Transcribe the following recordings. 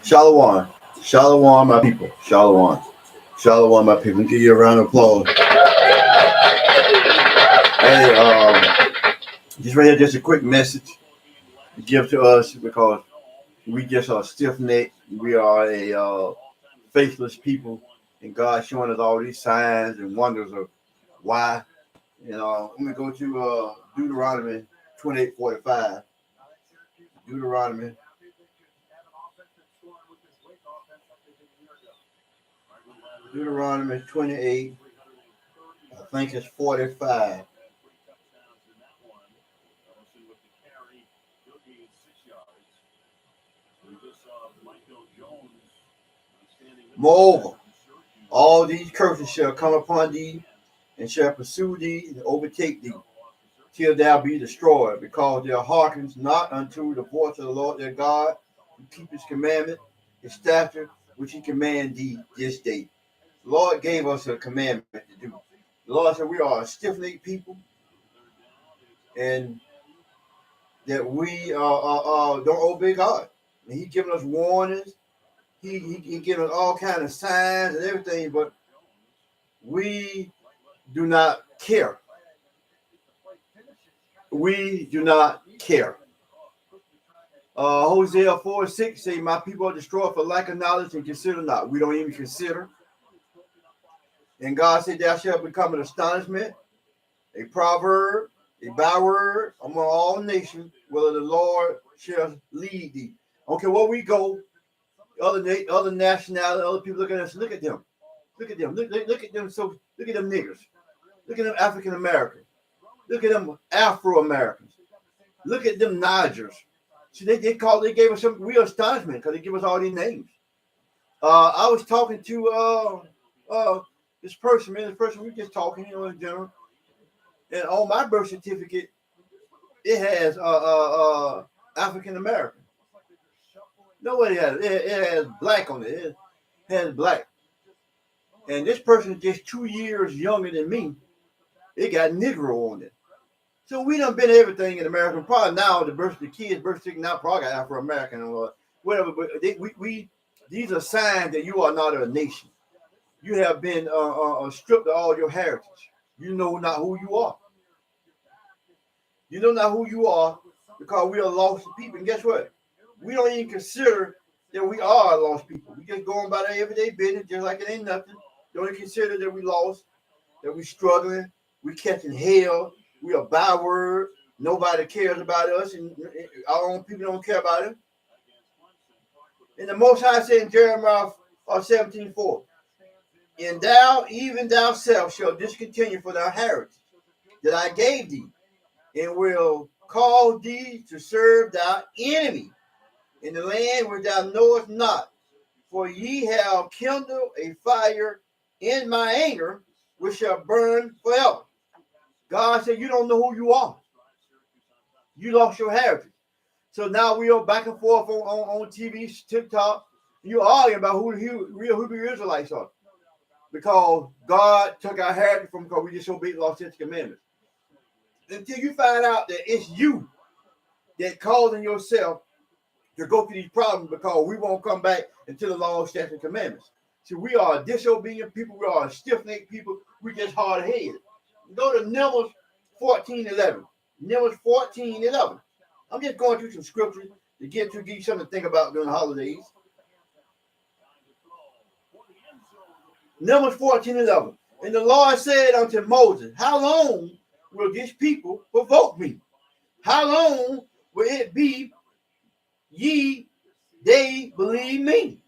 Shalom. Shalom, my people. Shalom. Shalom, my people. Give you a round of applause. Hey, just right here, just a quick message to give to us because we just are stiff necked. We are a faithless people, and God showing us all these signs and wonders of why. And I'm gonna go to Deuteronomy 28:45. Deuteronomy. Deuteronomy 28. I think it's 45. Moreover, all these curses shall come upon thee, and shall pursue thee and overtake thee, till thou be destroyed, because thou hearkens not unto the voice of the Lord their God, to keep his commandment, his statute, which he command thee this day. The Lord gave us a commandment to do. The Lord said we are a stiff-necked people, and that we don't obey God. And He giving us warnings. He giving us all kinds of signs and everything, but we do not care. We do not care. Hosea 4:6 say, my people are destroyed for lack of knowledge and consider not. We don't even consider. And God said, thou shalt become an astonishment, a proverb, a byword among all nations, whether the Lord shall lead thee. Okay, where we go, other nationalities, other people look at us, look at them. Look at them. Look at them. So look at them niggers. Look at them African Americans. Look at them Afro Americans. Look at them Nigers. See, they gave us some real astonishment because they give us all these names. I was talking to this person, man. This person we just talking, in general. And on my birth certificate, it has African American. Nobody has it. It has black on it. It has black. And this person is just 2 years younger than me. It got Negro on it. So we done been everything in America. Probably now the kids' birth certificate now probably got Afro American or whatever. But these are signs that you are not a nation. You have been stripped of all your heritage. You know not who you are. You know not who you are because we are lost people. And guess what? We don't even consider that we are lost people. We just going about our everyday business just like it ain't nothing. Don't even consider that we lost, that we struggling, we catching hell, we a byword. Nobody cares about us, and our own people don't care about it. And the Most High said in Jeremiah 17:4, and thou, even thyself, shalt discontinue for thy heritage that I gave thee, and will cause thee to serve thy enemy in the land which thou knowest not. For ye have kindled a fire in my anger, which shall burn forever. God said, you don't know who you are. You lost your heritage. So now we are back and forth on TV, TikTok. You arguing about who the real Hebrew Israelites are. Because God took our heritage from because we disobeyed, lost His commandments. Until you find out that it's you that causing yourself to go through these problems because we won't come back until the law, statutes, and commandments. See, we are disobedient people. We are stiff-necked people. We just hard-headed. Go to Numbers 14:11. Numbers 14:11. I'm just going through some scriptures to give you something to think about during the holidays. Numbers 14:11. And the Lord said unto Moses, how long will this people provoke me? How long will it be they believe me?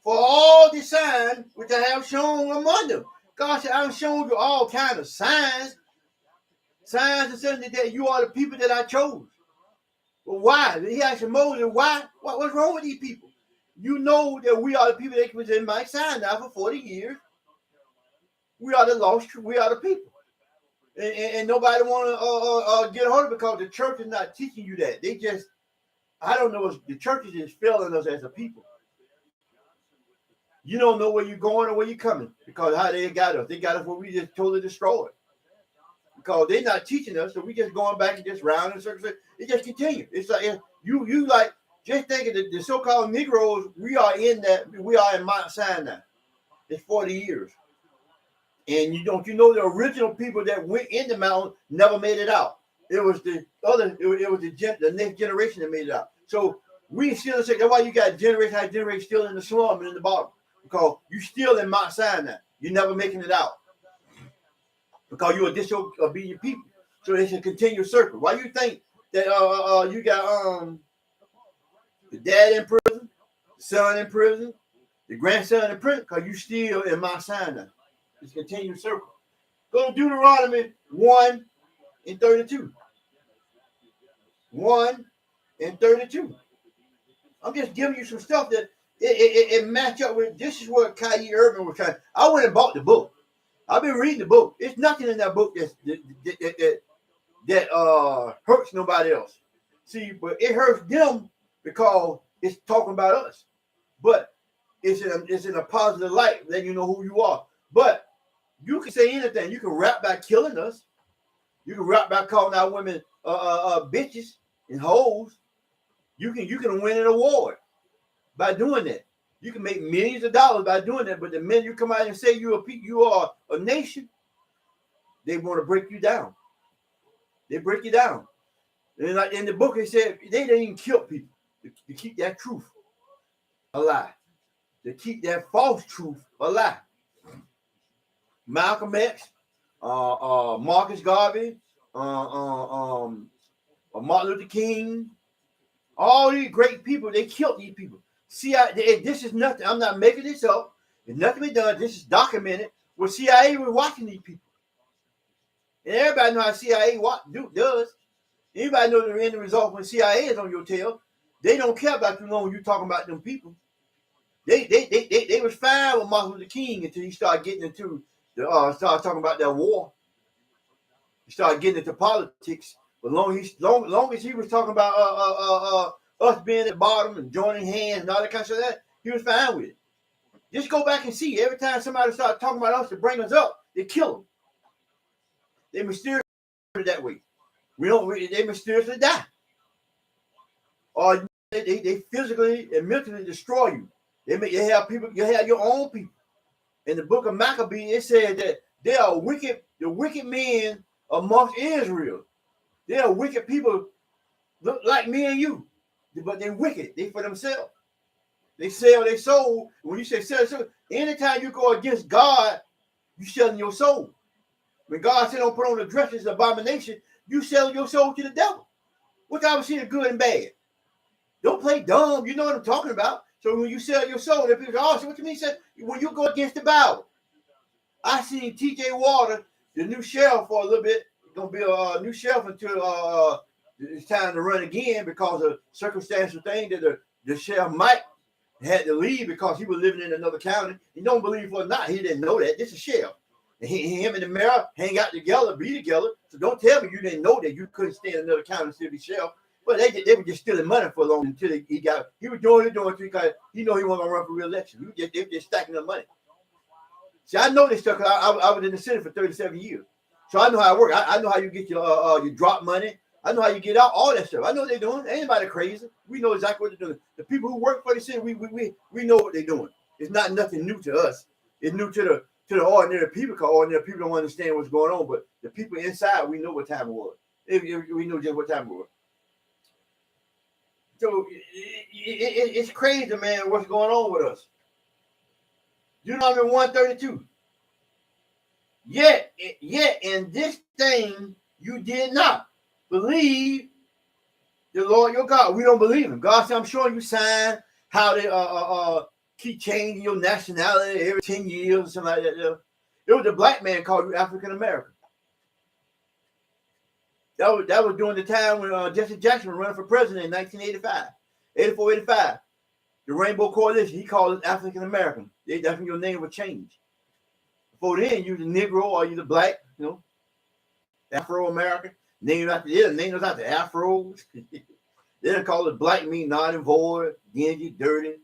For all the signs which I have shown among them. God said, I've shown you all kinds of signs. Signs and saying that you are the people that I chose. Well, why? He asked Moses, why? What's wrong with these people? You know that we are the people that was in my sign now for 40 years. We are the lost, we are the people. And nobody want to get a hold of it because the church is not teaching you that. They just, I don't know, the church is just failing us as a people. You don't know where you're going or where you're coming because how they got us. They got us where we just totally destroyed. because they're not teaching us, so we just going back and just round in circles. It just continues. It's like you like just thinking that the so-called Negroes, we are in Mount Sinai. It's 40 years. And you know the original people that went in the mountain never made it out. It was the next generation that made it out. So we still say that's why you got generation still in the slum and in the bottom. Because you still in Mount Sinai. You're never making it out. Because you're a disobedient people. So it's a continuous circle. Why you think that you got the dad in prison, the son in prison, the grandson in prison? Because you still in Mount Sinai. It's a continuous circle. Go to Deuteronomy 1:32. 1:32. I'm just giving you some stuff that it match up with. This is what Kyrie Irving was trying. I went and bought the book. I've been reading the book. It's nothing in that book that hurts nobody else. See, but it hurts them because it's talking about us. But it's in a positive light, letting you know who you are. But you can say anything. You can rap by killing us. You can rap by calling our women bitches and hoes. You can win an award by doing that. You can make millions of dollars by doing that. But the minute you come out and say you are a nation, they want to break you down. They break you down. And like in the book, it said they didn't even kill people to keep that truth alive. To keep that false truth alive. Malcolm X, Marcus Garvey, Martin Luther King, all these great people, they killed these people. CIA, this is nothing. I'm not making this up. There's nothing been done. This is documented. Where CIA was watching these people. And everybody knows how CIA does. Anybody know the end result when CIA is on your tail. They don't care about you when you're talking about them people. They was fine with Martin Luther King until he started getting into start talking about that war. He started getting into politics. But long as he was talking about us being at the bottom and joining hands and all that kind of stuff, he was fine with it. Just go back and see. Every time somebody started talking about us to bring us up, they kill them. They mysteriously that way. They mysteriously die. Or they physically and mentally destroy you. They have people. You have your own people. In the book of Maccabees, it said that they are the wicked men amongst Israel. They are wicked people, look like me and you, but they're wicked. They for themselves. They sell their soul. When you say sell their soul, anytime you go against God, you selling your soul. When God said don't put on the dress, it's an abomination, you selling your soul to the devil. What I was seeing good and bad. Don't play dumb. You know what I'm talking about. So when you sell your soul, if people say, so what you mean? Said when you go against the Bible. I seen T.J. Water, the new sheriff, for a little bit. It's gonna be a new sheriff until it's time to run again because of circumstantial thing that the sheriff Mike had to leave because he was living in another county. He don't believe it or not. He didn't know that. This is sheriff. And him and the mayor hang out together, be together. So don't tell me you didn't know that you couldn't stay in another county and still be sheriff. But they were just stealing money for long until he was doing it because he know he wasn't gonna run for re-election. They were just stacking up money. See, I know this stuff because I was in the Senate for 37 years. So I know how it works. I know how you get your drop money. I know how you get out, all that stuff. I know what they're doing. Ain't anybody crazy. We know exactly what they're doing. The people who work for the city, we know what they're doing. It's not nothing new to us. It's new to the ordinary people because ordinary people don't understand what's going on. But the people inside, we know what time it was. We know just what time it was. So it's crazy, man, what's going on with us. Deuteronomy 1:32. Yet in this thing you did not believe the Lord your God. We don't believe him. God said, I'm showing you signs how they keep changing your nationality every 10 years or something like that. It was a black man called you African American. That was during the time when Jesse Jackson was running for president in 1985, 84, 85. The Rainbow Coalition, he called it African American. That's when your name would change. Before then, you the Negro or you the black, Afro American. Named after Afros. They didn't call it black mean non and void, dingy, dirty.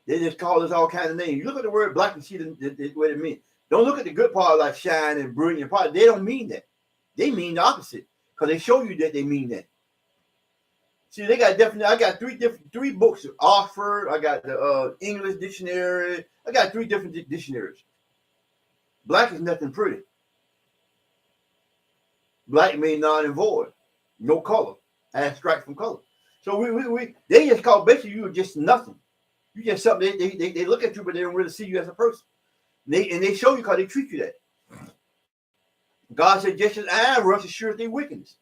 They just call us all kinds of names. You look at the word black and see what it means. Don't look at the good part like shine and brilliant part. They don't mean that. They mean the opposite because they show you that they mean that. See, they got definitely. I got three books. Oxford. I got the English dictionary. I got 3 different dictionaries. Black is nothing pretty. Black means non and void, no color, abstract from color. So they just call basically you just nothing. You just something. They look at you, but they don't really see you as a person. And they show you because they treat you that. God said, just as iron rust is sure their wickedness.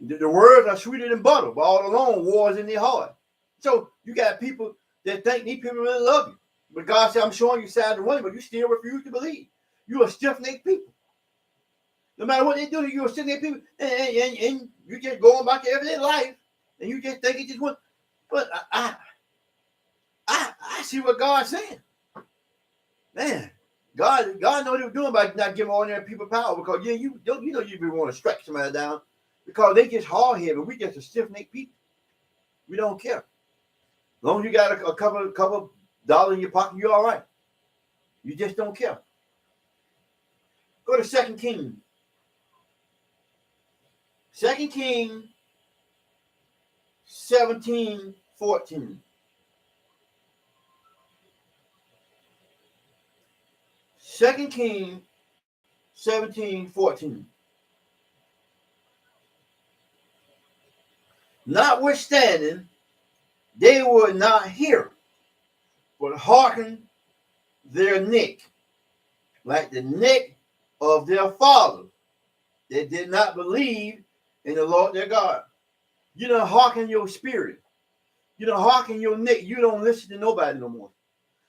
The words are sweeter than butter, but all along war is in their heart. So you got people that think these people really love you. But God said, I'm showing you signs of wonder, but you still refuse to believe. You are stiff-necked people. No matter what they do, you're stiff-necked people, and you just going about your everyday life, and you just think it just went. But I see what God's saying. Man, God knows what He was doing by not giving ordinary people power, because you want to strike somebody down because they just hard-headed. We just a stiff-necked people. We don't care. As long as you got a couple dollars in your pocket, you're all right. You just don't care. Go to 2 Kings. 2 Kings 17:14. 2 Kings 17:14. Notwithstanding, they would not hear, but hearken their neck, like the neck of their fathers. They did not believe in the Lord their God. You don't hearken your spirit. You don't hearken your neck. You don't listen to nobody no more.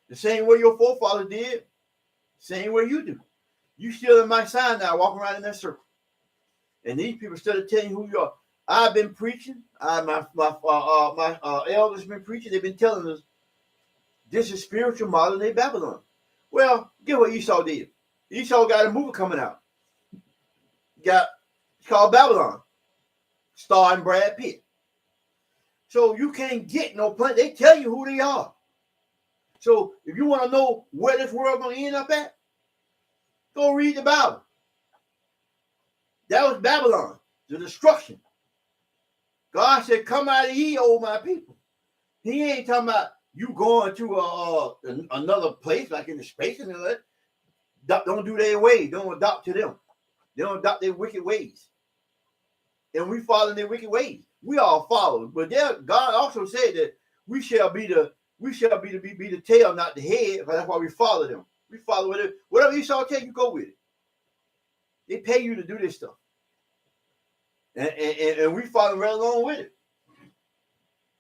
The same way your forefathers did, same way you do. You still in my sign now, walking around in that circle. And these people started telling you who you are. I've been preaching. My elders been preaching. They've been telling us this is spiritual modern day Babylon. Well, get what Esau did. Esau got a movie coming out. It's called Babylon, starring Brad Pitt. So you can't get no plan. They tell you who they are. So if you want to know where this world gonna end up at, go read the Bible. That was Babylon, the destruction. God said, "Come out of ye, O my people." He ain't talking about you going to another place like in the space and all that. Don't do their ways. Don't adopt to them. They don't adopt their wicked ways. And we follow their wicked ways. We all follow. But God also said that we shall be the tail, not the head. That's why we follow them. We follow it. Whatever Esau tell you, go with it. They pay you to do this stuff. And we follow right along with it.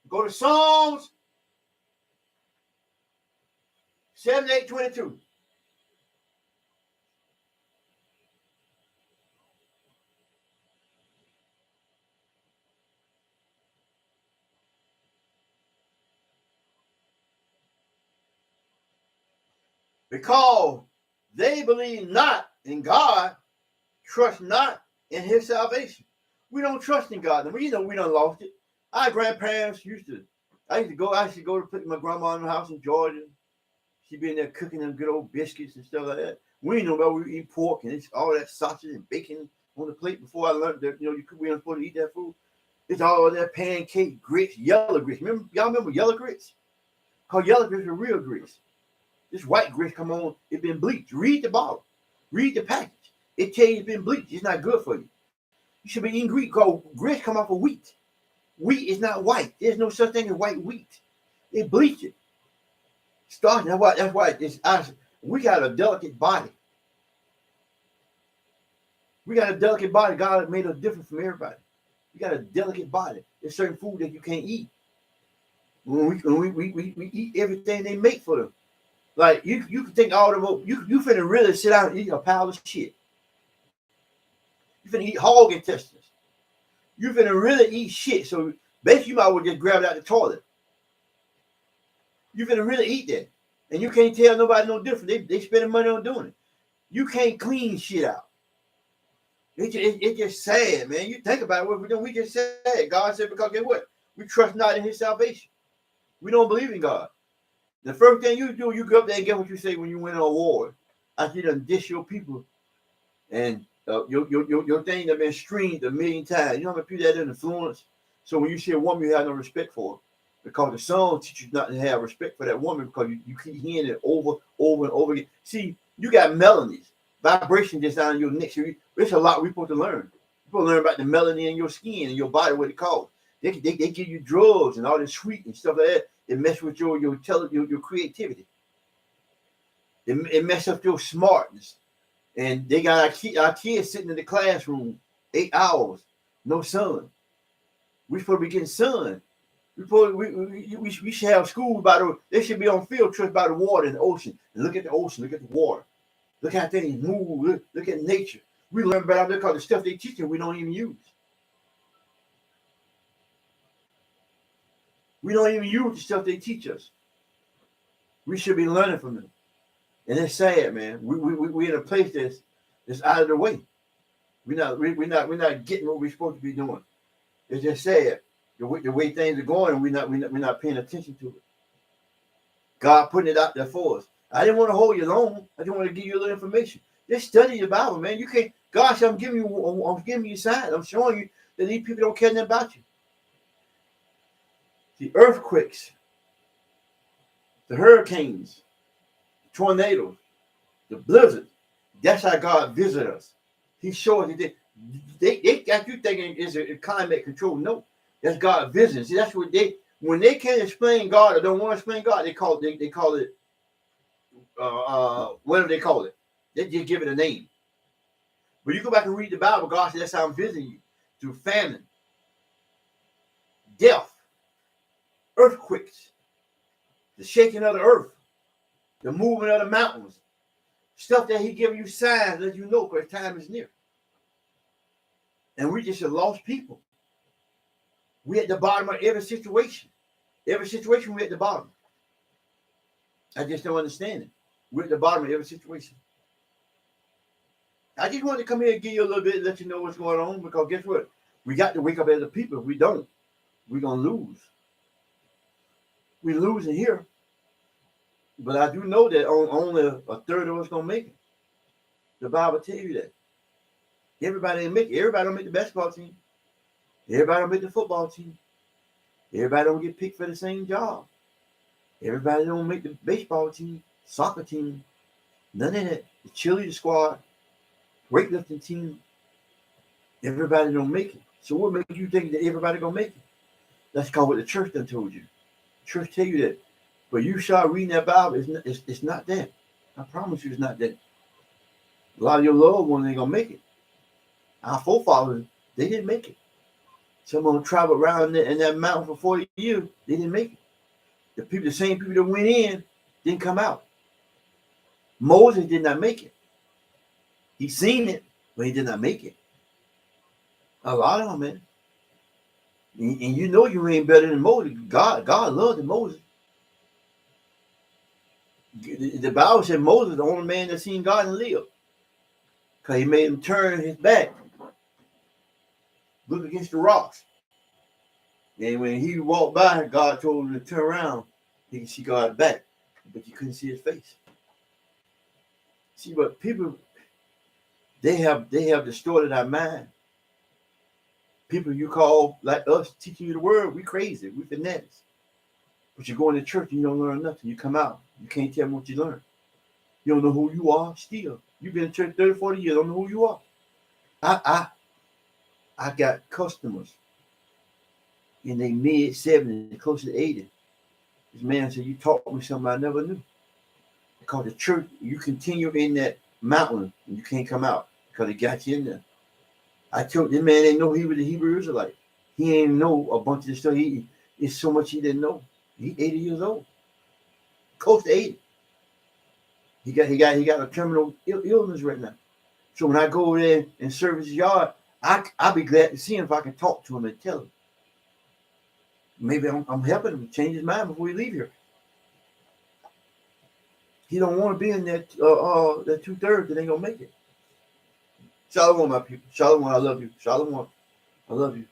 Go to Psalms 78:22. Because they believe not in God, trust not in His salvation. We don't trust in God. We done lost it. Our grandparents I used to go to put my grandma in the house in Georgia. She'd be in there cooking them good old biscuits and stuff like that. We didn't know about we eat pork and it's all that sausage and bacon on the plate before I learned that we weren't supposed to eat that food. It's all that pancake grits, yellow grits. Y'all remember yellow grits? Cause yellow grits are real grits. This white grits come on, it's been bleached. Read the bottle. Read the package. It tells you it's been bleached. It's not good for you. You should be eating grits come off of wheat. Wheat is not white. There's no such thing as white wheat. They bleach it. That's why it's us. We got a delicate body. We got a delicate body. God made us different from everybody. We got a delicate body. There's certain food that you can't eat. When we eat everything they make for them. Like you can think all of them. You finna really sit down and eat a pile of shit. You finna eat hog intestines. You finna really eat shit. So basically you might well just grab it out the toilet. You finna really eat that. And you can't tell nobody no different. They spending money on doing it. You can't clean shit out. It's just sad, man. You think about what we're doing. We just sad. God said, because guess what? We trust not in His salvation. We don't believe in God. The first thing you do, you go up there and get what you say when you win an award. After you done dish your people And your thing that been streamed a million times. You know how many people that influence? So when you see a woman, you have no respect for her. Because the song teaches you not to have respect for that woman because you keep hearing it over and over again. See, you got melodies, vibration just down your neck. So there's a lot we're supposed to learn. You're supposed to learn about the melody in your skin and your body, what it causes. They give you drugs and all this sweet and stuff like that. It mess with your creativity. It mess up your smartness. And they got our kids sitting in the classroom 8 hours, no sun. We supposed to be getting sun. We should have school they should be on field trips by the water and the ocean. And look at the ocean, look at the water. Look how things move, look at nature. We learn about because the stuff they teach us we don't even use. We don't even use the stuff they teach us. We should be learning from them. And it's sad, man. We're in a place that's out of the way. We're not getting what we're supposed to be doing. It's just sad. The way things are going, we're not paying attention to it. God putting it out there for us. I didn't want to hold you long. I just want to give you a little information. Just study your Bible, man. You can't. Gosh, I'm giving you signs. I'm showing you that these people don't care nothing about you. The earthquakes, the hurricanes, the tornadoes, the blizzards. That's how God visits us. He shows you they got you thinking it's a climate control. No. That's God visiting. See, that's what when they can't explain God or don't want to explain God, they call it what do they call it? They just give it a name. But you go back and read the Bible, God said that's how I'm visiting you. Through famine, death, earthquakes, the shaking of the earth, the moving of the mountains, stuff that he gives you signs that you know because time is near. And we just a lost people. We're at the bottom of every situation. Every situation, we're at the bottom. I just don't understand it. We're at the bottom of every situation. I just wanted to come here and give you a little bit and let you know what's going on because guess what? We got to wake up as a people. If we don't, we're going to lose. We're losing here. But I do know that only a third of us going to make it. The Bible tells you that. Everybody didn't make it. Everybody don't make the basketball team. Everybody don't make the football team. Everybody don't get picked for the same job. Everybody don't make the baseball team, soccer team, none of that. The cheerleader squad, weightlifting team, everybody don't make it. So what makes you think that everybody gonna make it? That's called what the church done told you. The church tell you that. But you start reading that Bible, it's not that. I promise you it's not that. A lot of your loved ones ain't gonna make it. Our forefathers, they didn't make it. Some of them traveled around in that mountain for 40 years. They didn't make it. The same people that went in, didn't come out. Moses did not make it. He seen it, but he did not make it. A lot of them, man. And you know you ain't better than Moses. God loved Moses. The Bible said Moses the only man that seen God and lived. Because he made him turn his back. Look against the rocks. And when he walked by, God told him to turn around. He could see God's back, but you couldn't see his face. See, but people, they have distorted our mind. People you call like us teaching you the word, we crazy, we fanatics. But you go into church and you don't learn nothing. You come out, you can't tell them what you learn. You don't know who you are still. You've been in church 30, 40 years, don't know who you are. I got customers in their mid-70s, close to 80. This man said, you taught me something I never knew. Because the church, you continue in that mountain and you can't come out because it got you in there. I told this man didn't know he was a Hebrew Israelite. He ain't know a bunch of this stuff. It's so much he didn't know. He's 80 years old. Close to 80. He got a terminal illness right now. So when I go over there and service his yard, I'll be glad to see him if I can talk to him and tell him. Maybe I'm helping him change his mind before we leave here. He don't want to be in that 2/3 that ain't gonna make it. Shalom, my people. Shalom, I love you. Shalom, I love you.